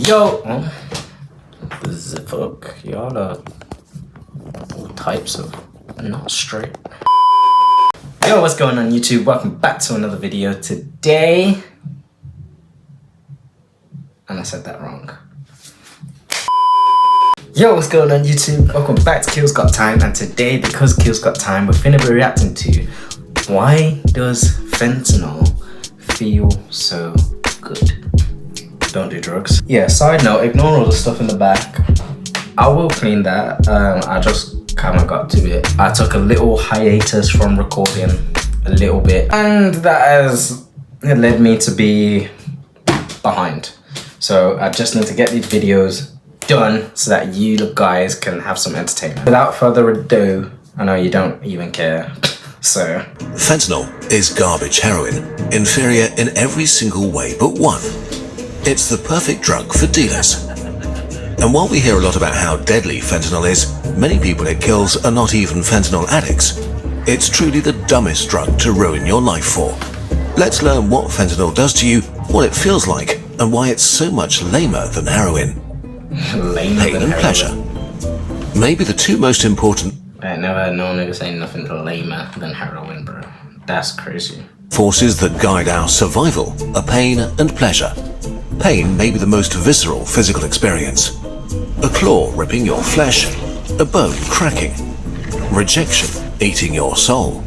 Yo, the fuck, y'all are all types of not straight. Yo, what's going on YouTube? Welcome back to another video today. And I said that wrong. Yo, what's going on YouTube? Welcome back to Keelgottime, and today, because Keelgottime, we're finna be reacting to why does fentanyl feel so good? Don't do drugs. Yeah, side note, ignore all the stuff in the back. I will clean that. I just kind of got to it. I took a little hiatus from recording a little bit, and that has led me to be behind. So I just need to get these videos done so that you guys can have some entertainment. Without further ado, I know you don't even care, so. Fentanyl is garbage heroin, inferior in every single way but one. It's the perfect drug for dealers. And while we hear a lot about how deadly fentanyl is, many people it kills are not even fentanyl addicts. It's truly the dumbest drug to ruin your life for. Let's learn what fentanyl does to you, what it feels like, and why it's so much lamer than heroin. Pain and pleasure. Maybe the two most important... I never had no nigga say nothing lamer than heroin, bro. That's crazy. Forces that guide our survival are pain and pleasure. Pain may be the most visceral physical experience. A claw ripping your flesh, a bone cracking, rejection eating your soul.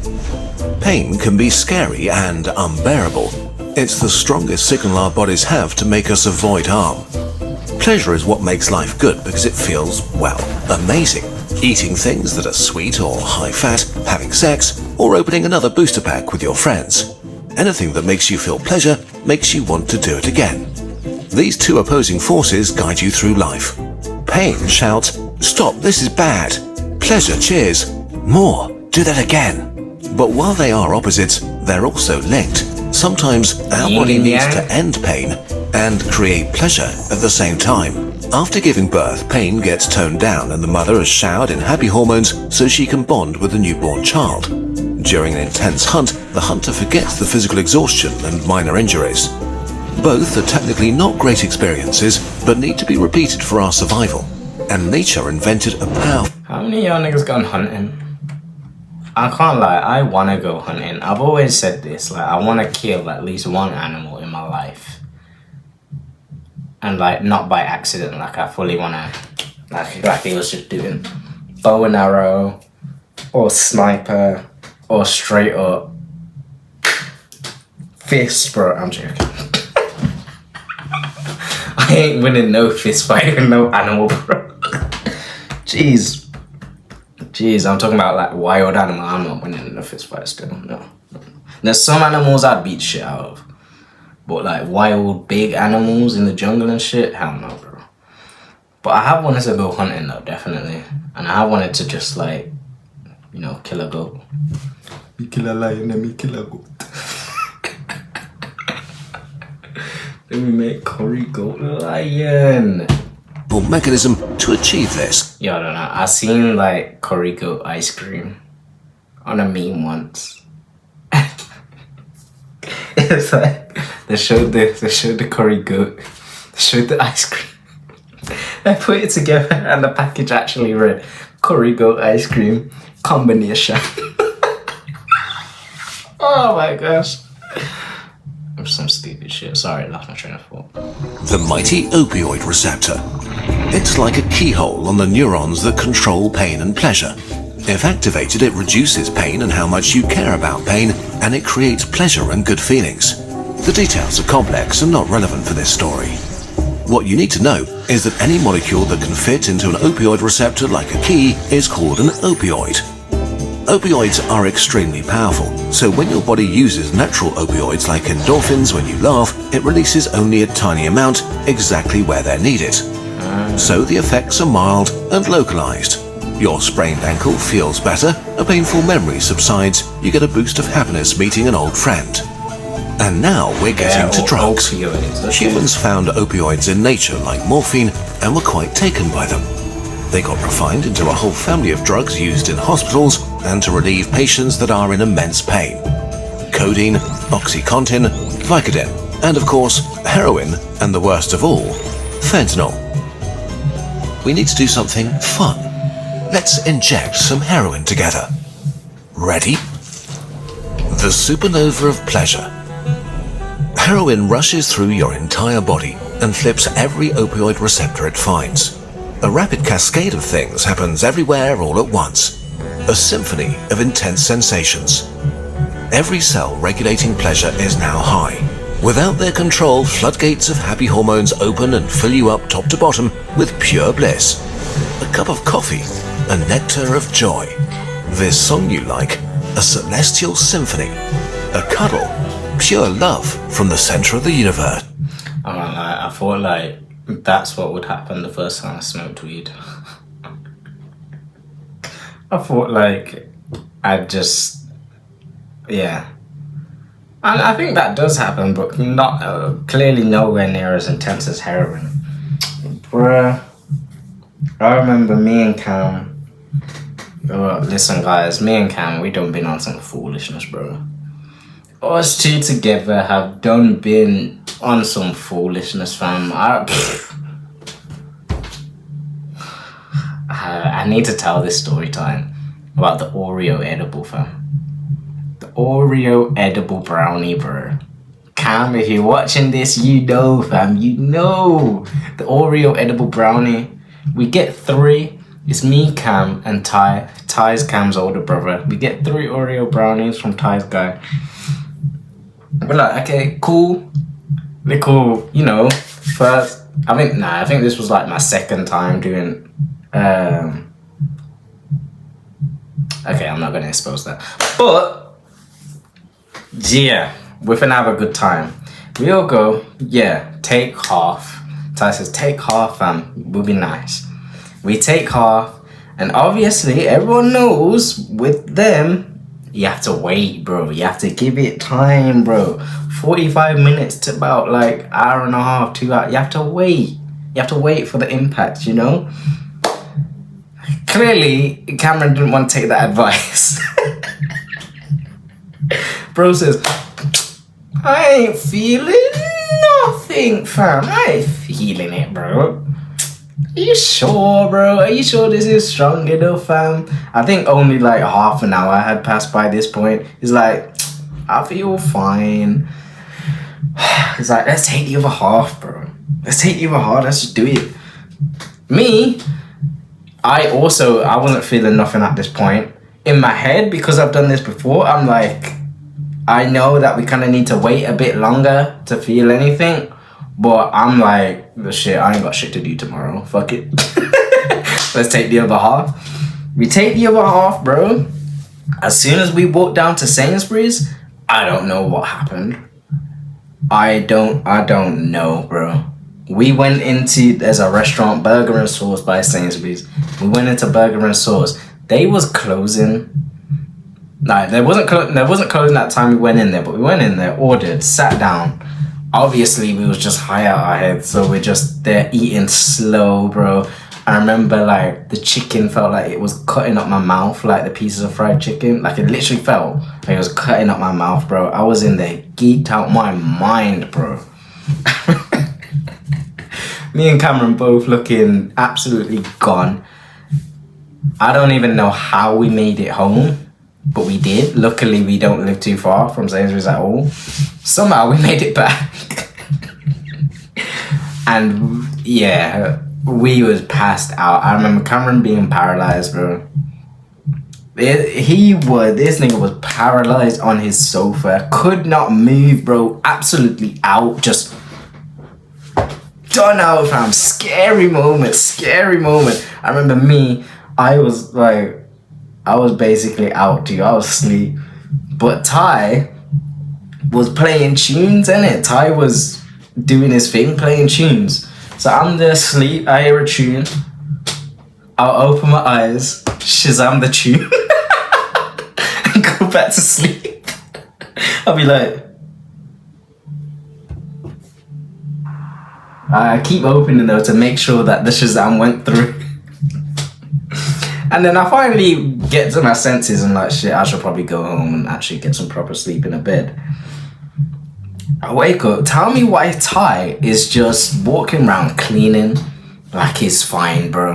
Pain can be scary and unbearable. It's the strongest signal our bodies have to make us avoid harm. Pleasure is what makes life good because it feels, well, amazing. Eating things that are sweet or high fat, having sex, or opening another booster pack with your friends. Anything that makes you feel pleasure makes you want to do it again. These two opposing forces guide you through life. Pain shouts, "Stop, this is bad." Pleasure cheers, "More, do that again." But while they are opposites, they're also linked. Sometimes our body needs to end pain and create pleasure at the same time. After giving birth, pain gets toned down and the mother is showered in happy hormones so she can bond with the newborn child. During an intense hunt, the hunter forgets the physical exhaustion and minor injuries. Both are technically not great experiences, but need to be repeated for our survival. And nature invented a powerful... How many of y'all niggas gone hunting? I can't lie, I wanna go hunting. I've always said this, like, I wanna kill at least one animal in my life. And like, not by accident, like I fully wanna, like he was just doing. Bow and arrow, or sniper, or straight up fist, bro. I'm joking. I ain't winning no fist fight with no animal, bro. Jeez, I'm talking about like wild animal. I'm not winning in a fist fight still, no. There's some animals I'd beat shit out of. But like wild big animals in the jungle and shit, hell no, bro. But I have wanted to go hunting though, definitely. And I have wanted to just like, you know, kill a goat. Me kill a lion, let me kill a goat. Let me make curry goat lion. mechanism to achieve this. Yo, I don't know. I seen like curry goat ice cream on a meme once. It's like they showed the curry goat, they showed the ice cream. I put it together and the package actually read curry goat ice cream combination. Oh my gosh. Some stupid shit. Sorry, I lost my train of thought. The mighty opioid receptor. It's like a keyhole on the neurons that control pain and pleasure. If activated, it reduces pain and how much you care about pain, and it creates pleasure and good feelings. The details are complex and not relevant for this story. What you need to know is that any molecule that can fit into an opioid receptor like a key is called an opioid. Opioids are extremely powerful, so when your body uses natural opioids like endorphins when you laugh, it releases only a tiny amount exactly where they're needed. So the effects are mild and localized. Your sprained ankle feels better, a painful memory subsides, you get a boost of happiness meeting an old friend. And now we're getting to drugs. Humans found opioids in nature like morphine and were quite taken by them. They got refined into a whole family of drugs used in hospitals and to relieve patients that are in immense pain. Codeine, OxyContin, Vicodin, and of course, heroin, and the worst of all, Fentanyl. We need to do something fun. Let's inject some heroin together. Ready? The supernova of pleasure. Heroin rushes through your entire body and flips every opioid receptor it finds. A rapid cascade of things happens everywhere all at once. A symphony of intense sensations. Every cell regulating pleasure is now high. Without their control, floodgates of happy hormones open and fill you up top to bottom with pure bliss. A cup of coffee, a nectar of joy. This song you like, a celestial symphony. A cuddle, pure love from the center of the universe. I thought like that's what would happen the first time I smoked weed. I thought like I'd just, yeah. And I think that does happen, but not clearly nowhere near as intense as heroin. Bruh, I remember me and Cam. Listen, guys, me and Cam, we done been on some foolishness, bro. Us two together have done been on some foolishness, fam. I need to tell this story time about the Oreo edible, fam. The Oreo edible brownie, bro. Cam, if you're watching this, you know, fam. You know. The Oreo edible brownie. We get 3. It's me, Cam, and Ty. Ty's Cam's older brother. We get 3 Oreo brownies from Ty's guy. We're like, okay, cool. We're cool, you know. First, I think this was like my second time doing. Okay, I'm not gonna expose that. But yeah, we're finna have a good time. We all go, yeah, take half. Ty says, take half, fam. Will be nice. We take half, and obviously everyone knows with them, you have to wait, bro. You have to give it time, bro. 45 minutes to about like hour and a half, 2 hours. You have to wait. You have to wait for the impact, you know? Clearly, Cameron didn't want to take that advice. Bro says, I ain't feeling nothing, fam. I ain't feeling it, bro. Are you sure, bro? Are you sure this is strong enough, fam? I think only like half an hour had passed by this point. He's like, I feel fine. He's like, let's take the other half, bro. Let's take the other half. Let's just do it. Me, I wasn't feeling nothing at this point. In my head, because I've done this before, I'm like, I know that we kind of need to wait a bit longer to feel anything. But I'm like, shit, I ain't got shit to do tomorrow. Fuck it. Let's take the other half. We take the other half, bro. As soon as we walked down to Sainsbury's, I don't know what happened. I don't know, bro. We went into, there's a restaurant, Burger and Sauce by Sainsbury's. We went into Burger and Sauce. They was closing. No, there wasn't closing that time we went in there, but we went in there, ordered, sat down. Obviously, we was just high out our heads, so we're just there eating slow, bro. I remember, like, the chicken felt like it was cutting up my mouth, like the pieces of fried chicken. Like, it literally felt like it was cutting up my mouth, bro. I was in there, geeked out my mind, bro. Me and Cameron both looking absolutely gone. I don't even know how we made it home, but we did. Luckily, we don't live too far from Sainsbury's at all. Somehow we made it back. And yeah, we was passed out. I remember Cameron being paralyzed, bro. This nigga was paralyzed on his sofa. Could not move, bro. Absolutely out. Just done out, fam. Scary moment. I remember me, I was basically out, dude. I was asleep. But Ty was playing tunes, innit? Ty was doing his thing, playing tunes. So I'm there asleep, I hear a tune. I'll open my eyes, Shazam the tune, and go back to sleep. I'll be like, I keep opening though to make sure that the Shazam went through. And then I finally get to my senses and like, shit, I should probably go home and actually get some proper sleep in a bed. I wake up, tell me why Ty is just walking around cleaning like he's fine, bro.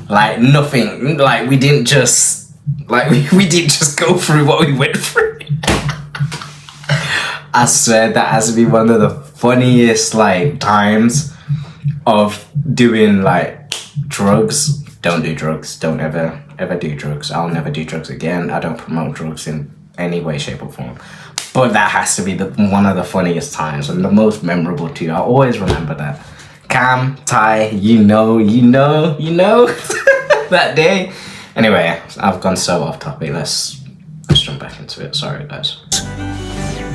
Like nothing, like we didn't just go through what we went through. I swear that has to be one of the funniest like times of doing like drugs. Don't do drugs. Don't ever do drugs. I'll never do drugs again. I don't promote drugs in any way, shape or form. But that has to be one of the funniest times and the most memorable too. I always remember that. Cam, Ty, you know that day. Anyway, I've gone so off topic. Let's jump back into it. Sorry, guys.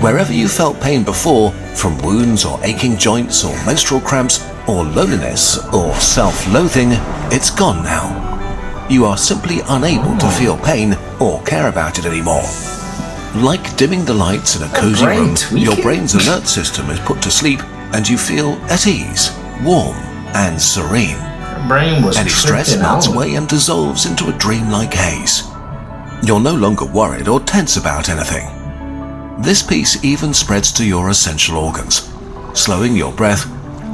Wherever you felt pain before, from wounds or aching joints or menstrual cramps or loneliness or self-loathing, it's gone now. You are simply unable to feel pain or care about it anymore. Like dimming the lights in a cozy room, your brain's alert system is put to sleep and you feel at ease, warm and serene. Any stress melts away and dissolves into a dreamlike haze. You're no longer worried or tense about anything. This peace even spreads to your essential organs, slowing your breath,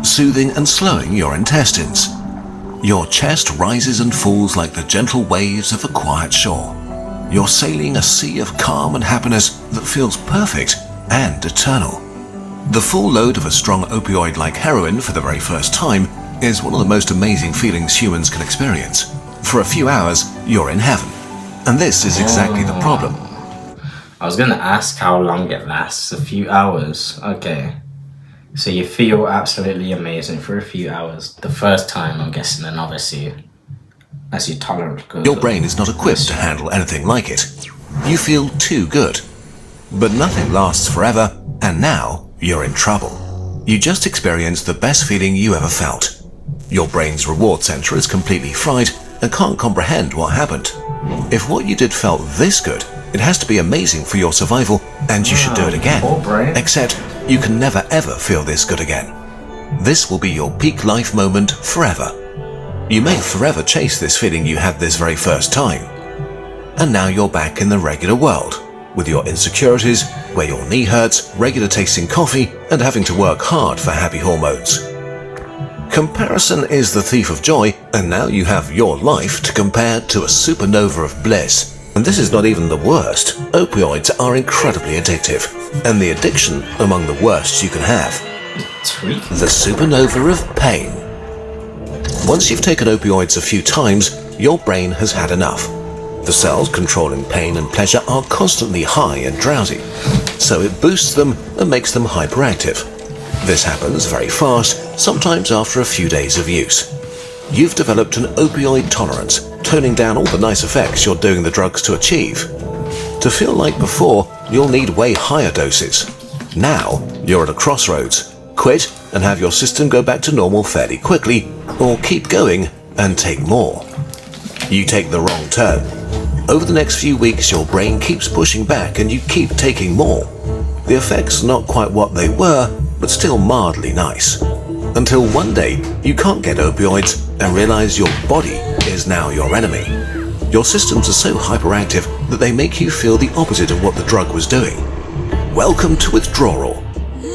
soothing and slowing your intestines. Your chest rises and falls like the gentle waves of a quiet shore. You're sailing a sea of calm and happiness that feels perfect and eternal. The full load of a strong opioid like heroin for the very first time is one of the most amazing feelings humans can experience. For a few hours, you're in heaven. And this is exactly the problem. I was gonna ask how long it lasts. A few hours. Okay. So you feel absolutely amazing for a few hours. The first time, I'm guessing, and obviously, as you tolerate good. Your brain is not equipped to handle anything like it. You feel too good. But nothing lasts forever, and now you're in trouble. You just experienced the best feeling you ever felt. Your brain's reward center is completely fried and can't comprehend what happened. If what you did felt this good, it has to be amazing for your survival, and you should do it again. Except you can never ever feel this good again. This will be your peak life moment forever. You may forever chase this feeling you had this very first time. And now you're back in the regular world, with your insecurities, where your knee hurts, regular tasting coffee, and having to work hard for happy hormones. Comparison is the thief of joy, and now you have your life to compare to a supernova of bliss. And this is not even the worst. Opioids are incredibly addictive, and the addiction among the worst you can have. The supernova of pain. Once you've taken opioids a few times, your brain has had enough. The cells controlling pain and pleasure are constantly high and drowsy, so it boosts them and makes them hyperactive. This happens very fast, sometimes after a few days of use. You've developed an opioid tolerance, toning down all the nice effects you're doing the drugs to achieve. To feel like before, you'll need way higher doses. Now, you're at a crossroads. Quit and have your system go back to normal fairly quickly, or keep going and take more. You take the wrong turn. Over the next few weeks, your brain keeps pushing back and you keep taking more. The effects are not quite what they were, but still mildly nice. Until one day, you can't get opioids and realize your body is now your enemy. Your systems are so hyperactive that they make you feel the opposite of what the drug was doing. Welcome to withdrawal.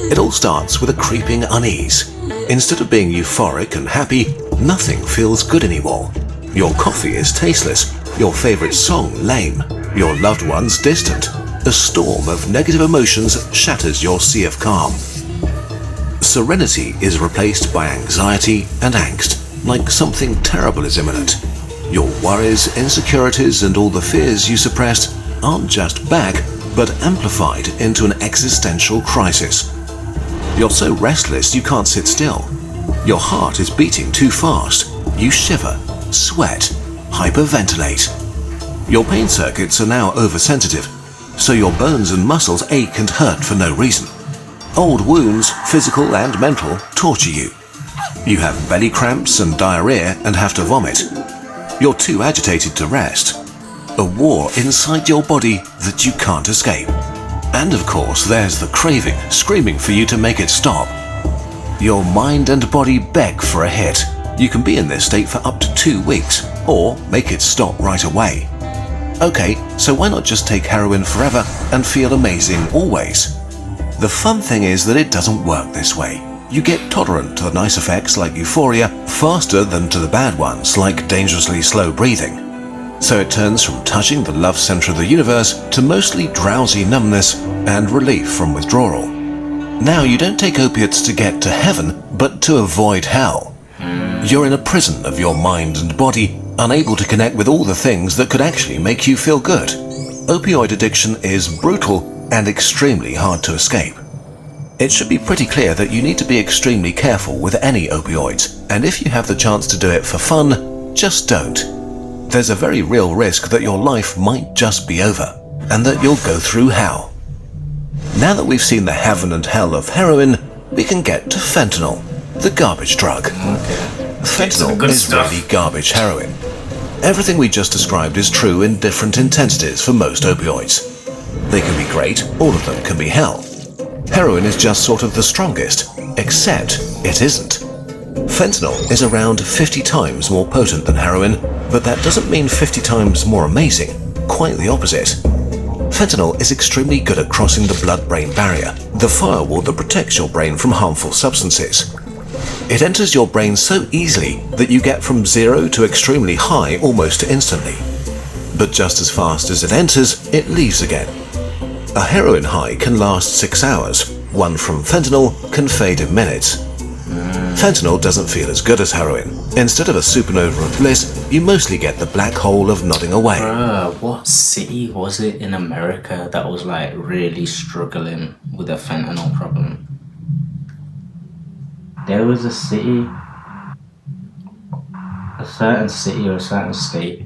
It all starts with a creeping unease. Instead of being euphoric and happy, nothing feels good anymore. Your coffee is tasteless, your favorite song lame, your loved ones distant. A storm of negative emotions shatters your sea of calm. Serenity is replaced by anxiety and angst, like something terrible is imminent. Your worries, insecurities, and all the fears you suppressed aren't just back, but amplified into an existential crisis. You're so restless you can't sit still. Your heart is beating too fast. You shiver, sweat, hyperventilate. Your pain circuits are now oversensitive, so your bones and muscles ache and hurt for no reason. Old wounds, physical and mental, torture you. You have belly cramps and diarrhea and have to vomit. You're too agitated to rest. A war inside your body that you can't escape. And of course, there's the craving, screaming for you to make it stop. Your mind and body beg for a hit. You can be in this state for up to 2 weeks, or make it stop right away. Okay, so why not just take heroin forever and feel amazing always? The fun thing is that it doesn't work this way. You get tolerant to the nice effects like euphoria faster than to the bad ones like dangerously slow breathing. So it turns from touching the love center of the universe to mostly drowsy numbness and relief from withdrawal. Now you don't take opiates to get to heaven, but to avoid hell. You're in a prison of your mind and body, unable to connect with all the things that could actually make you feel good. Opioid addiction is brutal and extremely hard to escape. It should be pretty clear that you need to be extremely careful with any opioids, and if you have the chance to do it for fun, just don't. There's a very real risk that your life might just be over, and that you'll go through hell. Now that we've seen the heaven and hell of heroin, we can get to fentanyl, the garbage drug. Fentanyl is really garbage heroin. Everything we just described is true in different intensities for most opioids. They can be great, all of them can be hell. Heroin is just sort of the strongest, except it isn't. Fentanyl is around 50 times more potent than heroin, but that doesn't mean 50 times more amazing. Quite the opposite. Fentanyl is extremely good at crossing the blood-brain barrier, the firewall that protects your brain from harmful substances. It enters your brain so easily that you get from 0 to extremely high almost instantly. But just as fast as it enters, it leaves again. A heroin high can last 6 hours. One from fentanyl can fade in minutes. Fentanyl doesn't feel as good as heroin. Instead of a supernova of bliss, you mostly get the black hole of nodding away. What city was it in America that was like really struggling with a fentanyl problem? There was a city, a certain city or a certain state.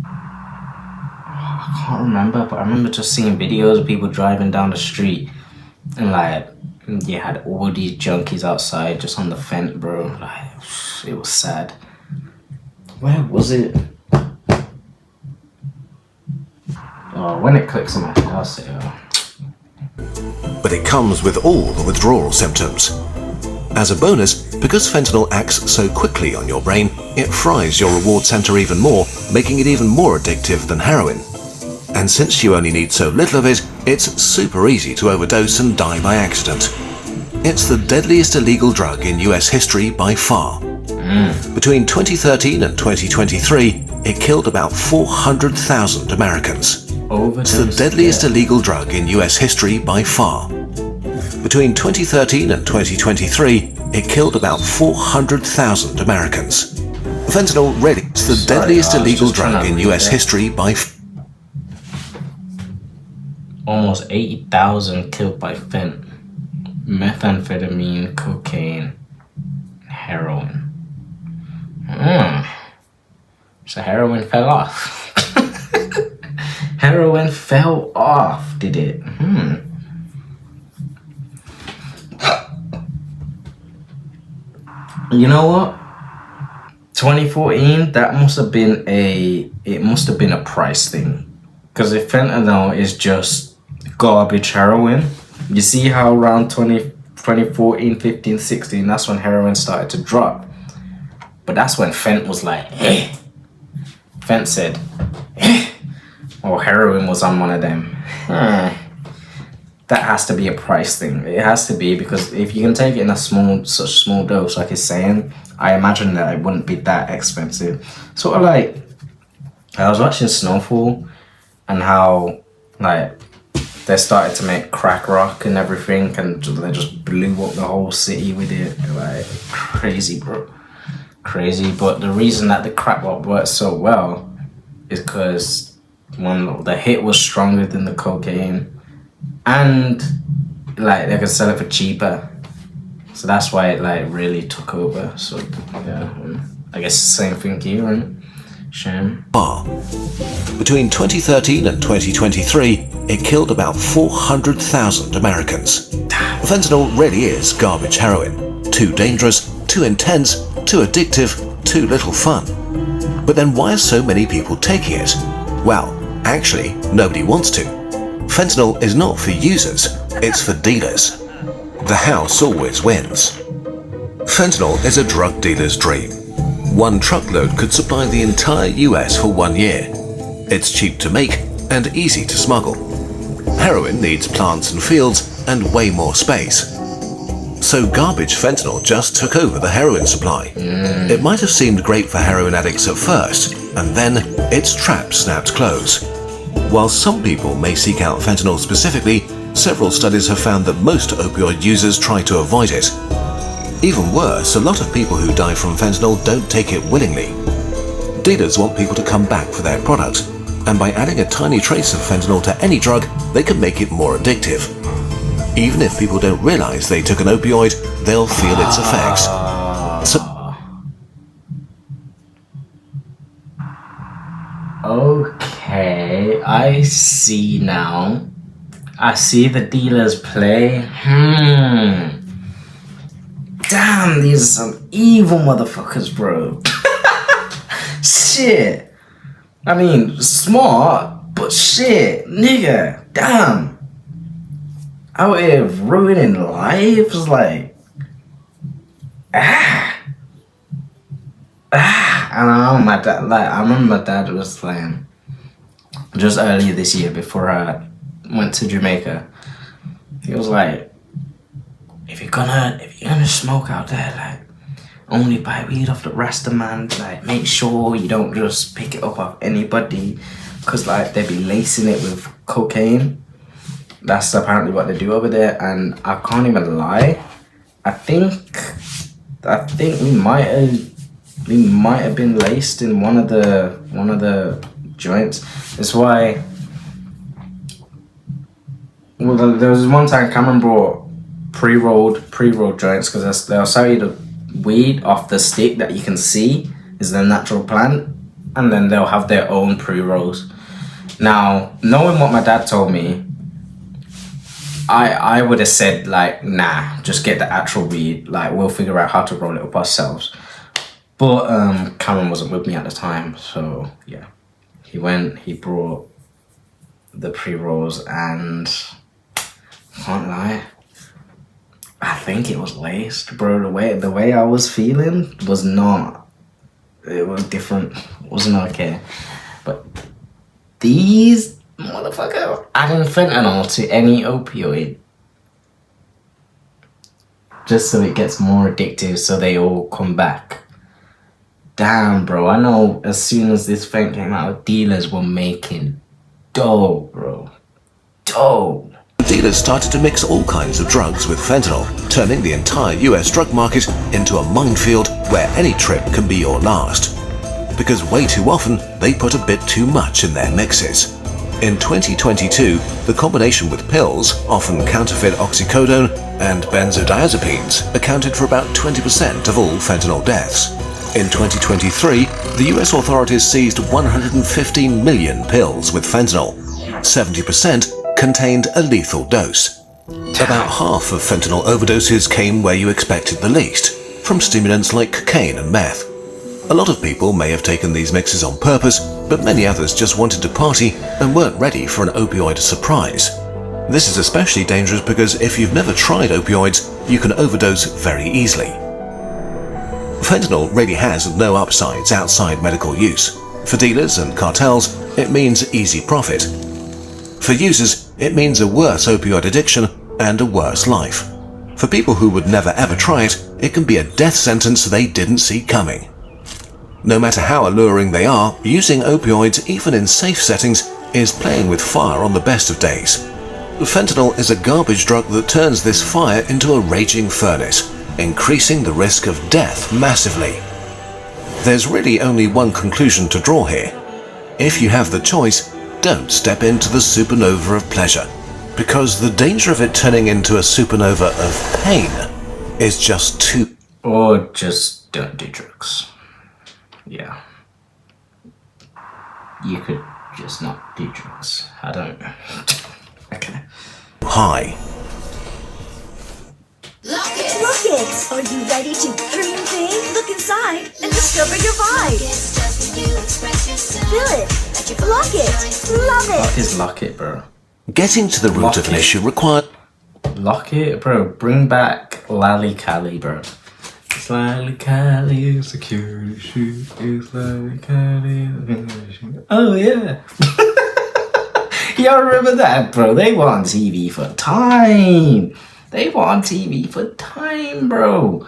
I can't remember, but I remember just seeing videos of people driving down the street and like you had all these junkies outside just on the fence, bro. Like, it was sad. Where was it? Oh, when it clicks on my head, I'll say, But it comes with all the withdrawal symptoms. As a bonus, because fentanyl acts so quickly on your brain, it fries your reward center even more, making it even more addictive than heroin. And since you only need so little of it, it's super easy to overdose and die by accident. It's the deadliest illegal drug in US history by far. Between 2013 and 2023, it killed about 400,000 Americans. It's the deadliest illegal drug in US history by far. Between 2013 and 2023, it killed about 400,000 Americans. Fentanyl really is the deadliest illegal drug in US history by almost 80,000 killed by methamphetamine, cocaine, heroin. So heroin fell off. Heroin fell off, did it? You know what? 2014, that must have been a price thing. Because if fentanyl is just garbage heroin, you see how around 2014, 15, 16, that's when heroin started to drop. But that's when Fent was like, eh. Fent said, eh. Or heroin was on one of them. That has to be a price thing. It has to be, because if you can take it in such small dose, like it's saying, I imagine that it wouldn't be that expensive. Sort of like, I was watching Snowfall and how, like, they started to make crack rock and everything, and they just blew up the whole city with it. Like, crazy, bro. Crazy. But the reason that the crack rock worked so well is because when the hit was stronger than the cocaine, and like they could sell it for cheaper. So that's why it like really took over. So yeah, I guess the same thing here, right? Shame. Between 2013 and 2023, it killed about 400,000 Americans. Fentanyl really is garbage heroin. Too dangerous, too intense, too addictive, too little fun. But then why are so many people taking it? Well, actually, nobody wants to. Fentanyl is not for users, it's for dealers. The house always wins. Fentanyl is a drug dealer's dream. One truckload could supply the entire US for 1 year. It's cheap to make and easy to smuggle. Heroin needs plants and fields and way more space. So garbage fentanyl just took over the heroin supply. It might have seemed great for heroin addicts at first, and then its trap snapped close. While some people may seek out fentanyl specifically, several studies have found that most opioid users try to avoid it. Even worse, a lot of people who die from fentanyl don't take it willingly. Dealers want people to come back for their product, and by adding a tiny trace of fentanyl to any drug, they can make it more addictive. Even if people don't realize they took an opioid, they'll feel its effects. Okay, I see now. I see the dealers play. Damn, these are some evil motherfuckers, bro. Shit. I mean, smart, but shit, nigga. Damn. Out here ruining lives, like, and I know my dad, like, I remember my dad was like, just earlier this year before I went to Jamaica, he was like, if you're gonna smoke out there, like, only buy weed off the Rasta man, like, make sure you don't just pick it up off anybody, cause like, they be lacing it with cocaine. That's apparently what they do over there, and I can't even lie. I think we might have been laced in one of the joints. That's why. Well, there was one time Cameron brought pre-rolled joints because they'll sell you the weed off the stick that you can see is the natural plant, and then they'll have their own pre-rolls. Now, knowing what my dad told me, I would have said, like, nah, just get the actual weed. Like, we'll figure out how to roll it up ourselves. But Cameron wasn't with me at the time, so yeah. He brought the pre-rolls, and can't lie, I think it was laced, bro. The way I was feeling was not. It was different. It wasn't okay. But these motherfucker adding fentanyl to any opioid just so it gets more addictive so they all come back. Damn, bro. I know as soon as this thing came out, dealers were making dough, bro. Dough. Dealers started to mix all kinds of drugs with fentanyl, turning the entire US drug market into a minefield where any trip can be your last. Because way too often, they put a bit too much in their mixes. In 2022, the combination with pills, often counterfeit oxycodone and benzodiazepines, accounted for about 20% of all fentanyl deaths. In 2023, the US authorities seized 115 million pills with fentanyl. 70% contained a lethal dose. About half of fentanyl overdoses came where you expected the least, from stimulants like cocaine and meth. A lot of people may have taken these mixes on purpose, but many others just wanted to party and weren't ready for an opioid surprise. This is especially dangerous because if you've never tried opioids, you can overdose very easily. Fentanyl really has no upsides outside medical use. For dealers and cartels, it means easy profit. For users, it means a worse opioid addiction and a worse life. For people who would never ever try it, it can be a death sentence they didn't see coming. No matter how alluring they are, using opioids, even in safe settings, is playing with fire on the best of days. Fentanyl is a garbage drug that turns this fire into a raging furnace, increasing the risk of death massively. There's really only one conclusion to draw here. If you have the choice, don't step into the supernova of pleasure, because the danger of it turning into a supernova of pain is just too... Or just don't do drugs. Yeah. You could just not do drugs. I don't know. Okay. high. Look it! Are you ready to dream big? Look inside and discover your vibe. Feel it. Lock it. Love it. What is lock it, bro? Getting to the root of an issue required... Lock it, bro. Bring back Lally Cali, bro. It's Lally Cali, security shoot. It's Lally Cali. Oh, yeah. Y'all remember that, bro? They were on TV for time. They were on TV for time, bro.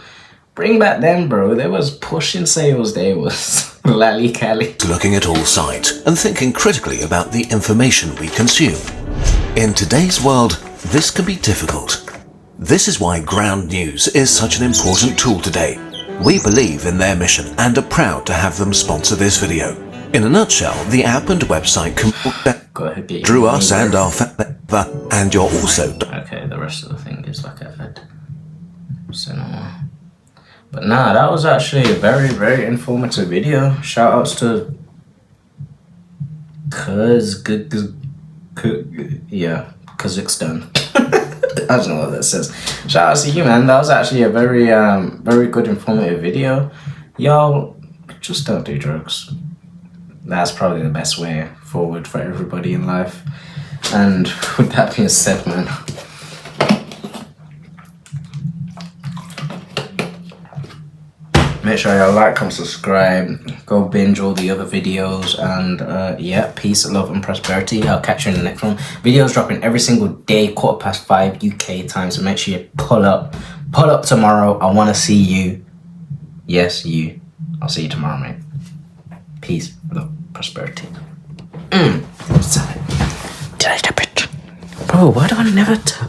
Bring back them, bro. They was pushing sales. They was lally cali. Looking at all sides and thinking critically about the information we consume. In today's world, this can be difficult. This is why Ground News is such an important tool today. We believe in their mission and are proud to have them sponsor this video. In a nutshell, the app and website drew us and our and you're also... Okay, the rest of the thing is like I said. Cinema. But nah, that was actually a very, very informative video. Shout outs to Kazakhstan. I don't know what that says. Shout out to you, man. That was actually a very, very good informative video. Y'all, just don't do drugs. That's probably the best way forward for everybody in life. And with that being said, man, make sure y'all like, comment, subscribe, go binge all the other videos, and yeah, peace, love, and prosperity. I'll catch you in the next one. Videos dropping every single day, 5:15 UK time, so make sure you pull up tomorrow. I want to see you. Yes, you. I'll see you tomorrow, mate. Peace, love, prosperity. Did I tap it? Bro, why do I never tap?